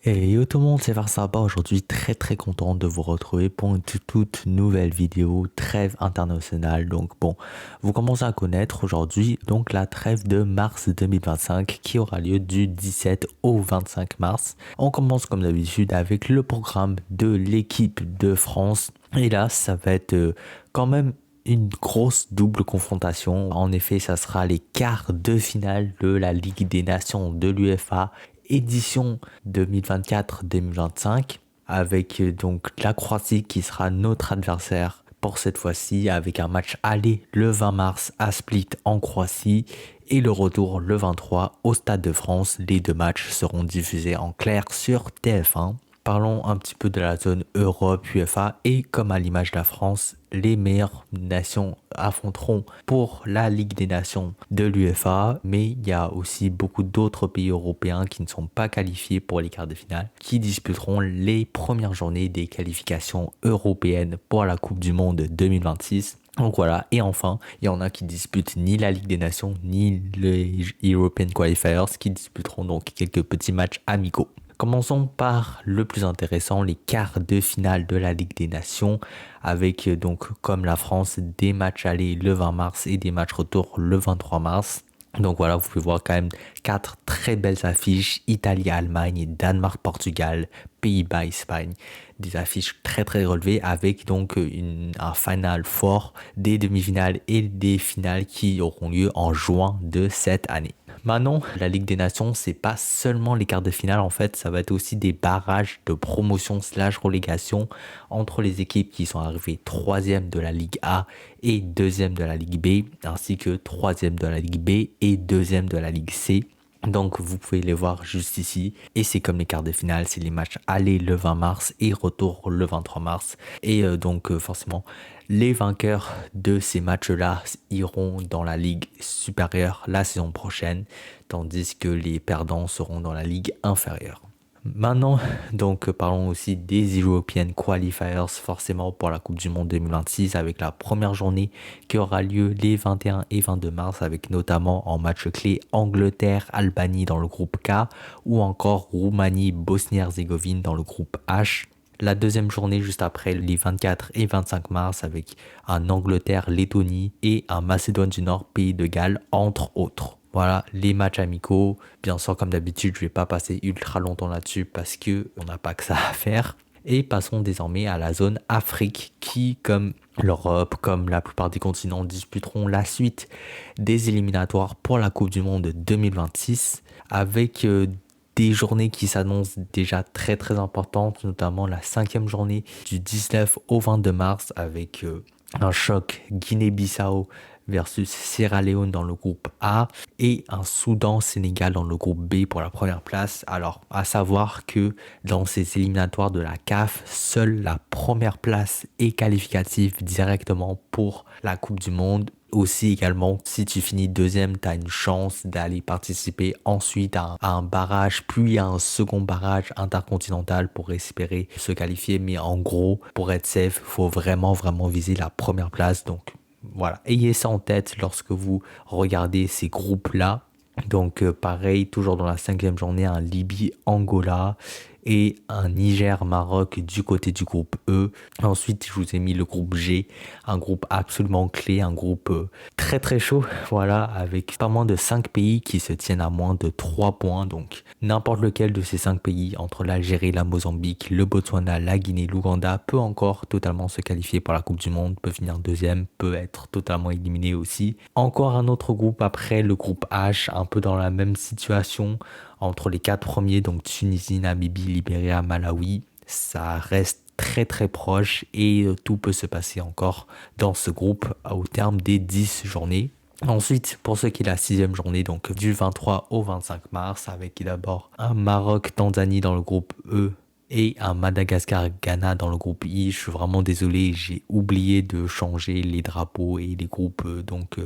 Et yo tout le monde, c'est Varsaba. Aujourd'hui, très content de vous retrouver pour une toute nouvelle vidéo, trêve internationale. Donc bon, vous commencez à connaître aujourd'hui donc la trêve de mars 2025 qui aura lieu du 17 au 25 mars. On commence comme d'habitude avec le programme de l'équipe de France. Et là, ça va être quand même une grosse double confrontation. En effet, ça sera les quarts de finale de la Ligue des Nations de l'UEFA édition 2024-2025 avec donc la Croatie qui sera notre adversaire pour cette fois-ci avec un match aller le 20 mars à Split en Croatie et le retour le 23 au Stade de France. Les deux matchs seront diffusés en clair sur TF1. Parlons un petit peu de la zone Europe, UEFA et comme à l'image de la France, les meilleures nations affronteront pour la Ligue des Nations de l'UEFA, mais il y a aussi beaucoup d'autres pays européens qui ne sont pas qualifiés pour les quarts de finale, qui disputeront les premières journées des qualifications européennes pour la Coupe du Monde 2026. Donc voilà, et enfin, il y en a qui disputent ni la Ligue des Nations, ni les European Qualifiers, qui disputeront donc quelques petits matchs amicaux. Commençons par le plus intéressant, les quarts de finale de la Ligue des Nations, avec donc comme la France des matchs allés le 20 mars et des matchs retour le 23 mars. Donc voilà, vous pouvez voir quand même quatre très belles affiches, Italie-Allemagne, Danemark-Portugal, Pays-Bas-Espagne, des affiches très relevées avec donc un final fort des demi-finales et des finales qui auront lieu en juin de cette année. Maintenant, la Ligue des Nations, c'est pas seulement les quarts de finale, en fait, ça va être aussi des barrages de promotion slash relégation entre les équipes qui sont arrivées troisième de la Ligue A et deuxième de la Ligue B, ainsi que troisième de la Ligue B et deuxième de la Ligue C. Donc vous pouvez les voir juste ici et c'est comme les quarts de finale, c'est les matchs aller le 20 mars et retour le 23 mars et donc forcément les vainqueurs de ces matchs-là iront dans la ligue supérieure la saison prochaine tandis que les perdants seront dans la ligue inférieure. Maintenant, donc parlons aussi des European Qualifiers, forcément pour la Coupe du Monde 2026, avec la première journée qui aura lieu les 21 et 22 mars, avec notamment en match clé Angleterre-Albanie dans le groupe K, ou encore Roumanie-Bosnie-Herzégovine dans le groupe H. La deuxième journée juste après les 24 et 25 mars avec un Angleterre-Lettonie et un Macédoine du Nord, Pays de Galles, entre autres. Voilà, les matchs amicaux. Bien sûr, comme d'habitude, je vais pas passer ultra longtemps là-dessus parce que on n'a pas que ça à faire. Et passons désormais à la zone Afrique qui, comme l'Europe, comme la plupart des continents, disputeront la suite des éliminatoires pour la Coupe du Monde 2026 avec des journées qui s'annoncent déjà très importantes, notamment la cinquième journée du 19 au 22 mars avec un choc Guinée-Bissau versus Sierra Leone dans le groupe A et un Soudan-Sénégal dans le groupe B pour la première place. Alors, à savoir que dans ces éliminatoires de la CAF, seule la première place est qualificative directement pour la Coupe du Monde. Aussi également, si tu finis deuxième, tu as une chance d'aller participer ensuite à un barrage, puis à un second barrage intercontinental pour espérer se qualifier. Mais en gros, pour être safe, il faut vraiment viser la première place. Donc voilà, ayez ça en tête lorsque vous regardez ces groupes-là. Donc pareil, toujours dans la cinquième journée, un Libye-Angola et un Niger-Maroc du côté du groupe E. Ensuite, je vous ai mis le groupe G, un groupe absolument clé, un groupe très chaud, voilà, avec pas moins de 5 pays qui se tiennent à moins de 3 points. Donc n'importe lequel de ces 5 pays, entre l'Algérie, la Mozambique, le Botswana, la Guinée, l'Ouganda, peut encore totalement se qualifier pour la Coupe du Monde, peut finir deuxième, peut être totalement éliminé aussi. Encore un autre groupe après, le groupe H, un peu dans la même situation, entre les 4 premiers, donc Tunisie, Namibie, Libéria, Malawi. Ça reste très proche et tout peut se passer encore dans ce groupe au terme des 10 journées. Ensuite, pour ce qui est la sixième journée, donc du 23 au 25 mars, avec d'abord un Maroc-Tanzanie dans le groupe E et un Madagascar-Ghana dans le groupe I. Je suis vraiment désolé, j'ai oublié de changer les drapeaux et les groupes, donc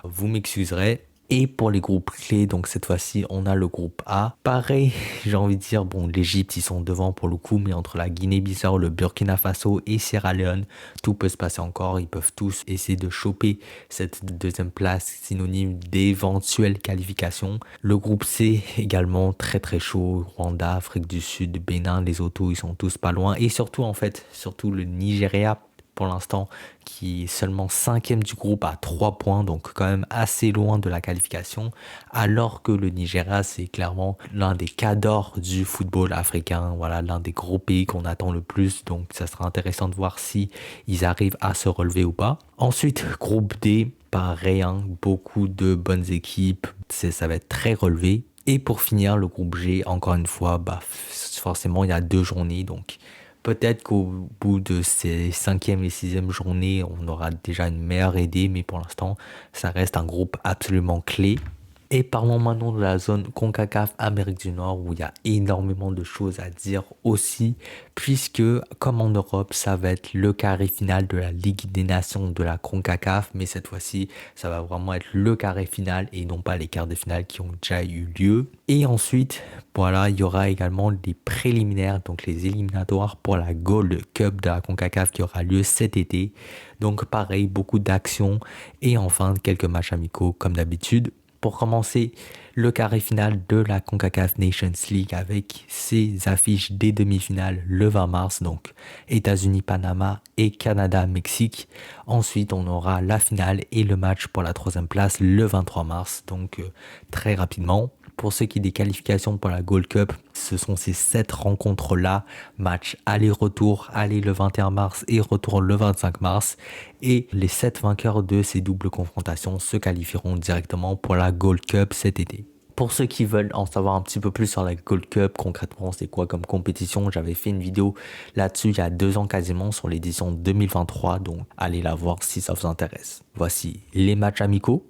vous m'excuserez. Et pour les groupes clés, donc cette fois-ci, on a le groupe A. Pareil, j'ai envie de dire, bon, l'Égypte, ils sont devant pour le coup, mais entre la Guinée-Bissau, le Burkina Faso et Sierra Leone, tout peut se passer encore. Ils peuvent tous essayer de choper cette deuxième place, synonyme d'éventuelle qualification. Le groupe C, également très très chaud. Rwanda, Afrique du Sud, Bénin, Lesotho, ils sont tous pas loin. Et surtout, en fait, surtout le Nigeria, pour l'instant, qui est seulement 5e du groupe à 3 points, donc quand même assez loin de la qualification, alors que le Nigeria, c'est clairement l'un des cadors du football africain, voilà, l'un des gros pays qu'on attend le plus, donc ça sera intéressant de voir si ils arrivent à se relever ou pas. Ensuite, groupe D, pareil, hein, beaucoup de bonnes équipes, ça va être très relevé. Et pour finir, le groupe G, encore une fois, forcément, il y a 2 journées, donc peut-être qu'au bout de ces 5e et 6e journées, on aura déjà une meilleure idée, mais pour l'instant, ça reste un groupe absolument clé. Et parlons maintenant de la zone CONCACAF Amérique du Nord où il y a énormément de choses à dire aussi, puisque comme en Europe, ça va être le carré final de la Ligue des Nations de la CONCACAF, mais cette fois-ci, ça va vraiment être le carré final et non pas les quarts de finale qui ont déjà eu lieu. Et ensuite, voilà, il y aura également les préliminaires, donc les éliminatoires pour la Gold Cup de la CONCACAF qui aura lieu cet été. Donc pareil, beaucoup d'actions et enfin quelques matchs amicaux comme d'habitude. Pour commencer, le carré final de la CONCACAF Nations League avec ses affiches des demi-finales le 20 mars, donc États-Unis-Panama et Canada-Mexique. Ensuite, on aura la finale et le match pour la 3e place le 23 mars, donc très rapidement. Pour ce qui est des qualifications pour la Gold Cup, ce sont ces 7 rencontres-là, match aller-retour, aller le 21 mars et retour le 25 mars. Et les 7 vainqueurs de ces doubles confrontations se qualifieront directement pour la Gold Cup cet été. Pour ceux qui veulent en savoir un petit peu plus sur la Gold Cup, concrètement c'est quoi comme compétition, j'avais fait une vidéo là-dessus il y a 2 ans quasiment sur l'édition 2023, donc allez la voir si ça vous intéresse. Voici les matchs amicaux.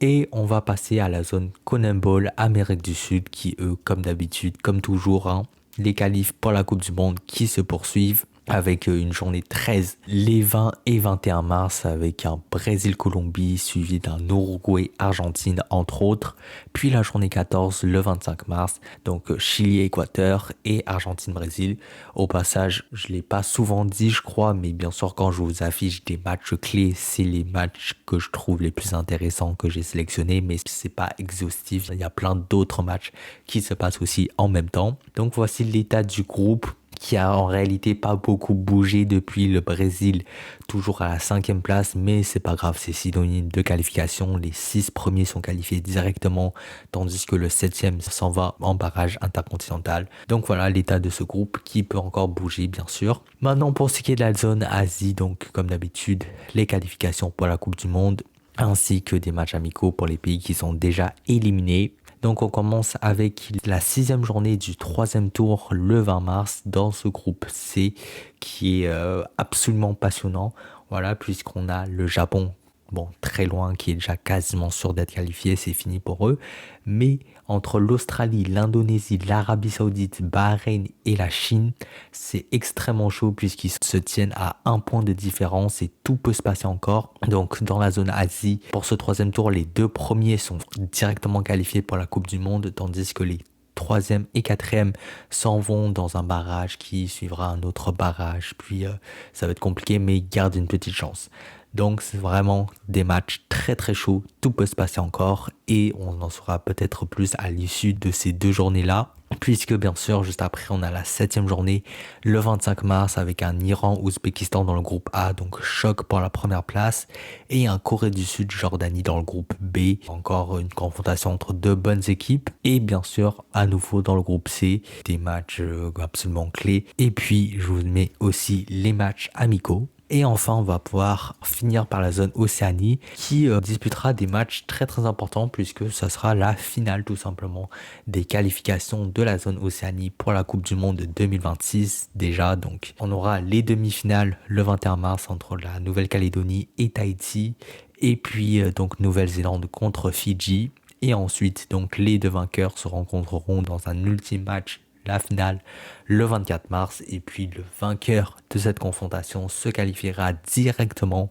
Et on va passer à la zone CONMEBOL Amérique du Sud qui, eux, comme d'habitude, comme toujours, hein, les qualifs pour la Coupe du Monde qui se poursuivent avec une journée 13, les 20 et 21 mars avec un Brésil-Colombie suivi d'un Uruguay-Argentine entre autres, puis la journée 14 le 25 mars, donc Chili-Équateur et Argentine-Brésil. Au passage, je ne l'ai pas souvent dit je crois, mais bien sûr quand je vous affiche des matchs clés, c'est les matchs que je trouve les plus intéressants que j'ai sélectionnés, mais c'est pas exhaustif, il y a plein d'autres matchs qui se passent aussi en même temps. Donc voici l'état du groupe, qui a en réalité pas beaucoup bougé depuis le Brésil, toujours à la 5e place, mais c'est pas grave, c'est synonyme de qualification. Les 6 premiers sont qualifiés directement, tandis que le 7e s'en va en barrage intercontinental. Donc voilà l'état de ce groupe qui peut encore bouger bien sûr. Maintenant pour ce qui est de la zone Asie, donc comme d'habitude, les qualifications pour la Coupe du Monde, ainsi que des matchs amicaux pour les pays qui sont déjà éliminés. Donc on commence avec la 6e journée du 3e tour le 20 mars dans ce groupe C qui est absolument passionnant. Voilà, puisqu'on a le Japon, bon très loin, qui est déjà quasiment sûr d'être qualifié, c'est fini pour eux. Mais entre l'Australie, l'Indonésie, l'Arabie Saoudite, Bahreïn et la Chine, c'est extrêmement chaud puisqu'ils se tiennent à 1 point de différence et tout peut se passer encore. Donc dans la zone Asie, pour ce 3e tour, les 2 premiers sont directement qualifiés pour la Coupe du Monde, tandis que les 3e et 4e s'en vont dans un barrage qui suivra un autre barrage. Puis ça va être compliqué, mais ils gardent une petite chance. Donc c'est vraiment des matchs très très chauds, tout peut se passer encore et on en saura peut-être plus à l'issue de ces 2 journées-là. Puisque bien sûr, juste après, on a la 7e journée, le 25 mars, avec un Iran-Ouzbékistan dans le groupe A, donc choc pour la première place, et un Corée du Sud-Jordanie dans le groupe B, encore une confrontation entre 2 bonnes équipes, et bien sûr, à nouveau dans le groupe C, des matchs absolument clés, et puis je vous mets aussi les matchs amicaux. Et enfin, on va pouvoir finir par la zone Océanie qui disputera des matchs très très importants puisque ça sera la finale tout simplement des qualifications de la zone Océanie pour la Coupe du Monde 2026 déjà. Donc on aura les demi-finales le 21 mars entre la Nouvelle-Calédonie et Tahiti et puis donc Nouvelle-Zélande contre Fidji. Et ensuite donc les 2 vainqueurs se rencontreront dans un ultime match, la finale le 24 mars et puis le vainqueur de cette confrontation se qualifiera directement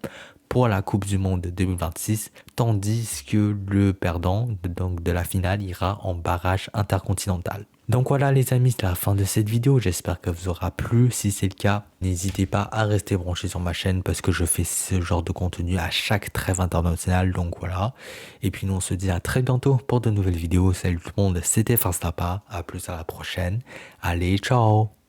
pour la Coupe du Monde 2026, tandis que le perdant donc de la finale ira en barrage intercontinental. Donc voilà les amis, c'est la fin de cette vidéo, j'espère qu'elle vous aura plu. Si c'est le cas, n'hésitez pas à rester branché sur ma chaîne parce que je fais ce genre de contenu à chaque trêve internationale, donc voilà. Et puis nous on se dit à très bientôt pour de nouvelles vidéos. Salut tout le monde, c'était Farstapa, à plus à la prochaine. Allez, ciao!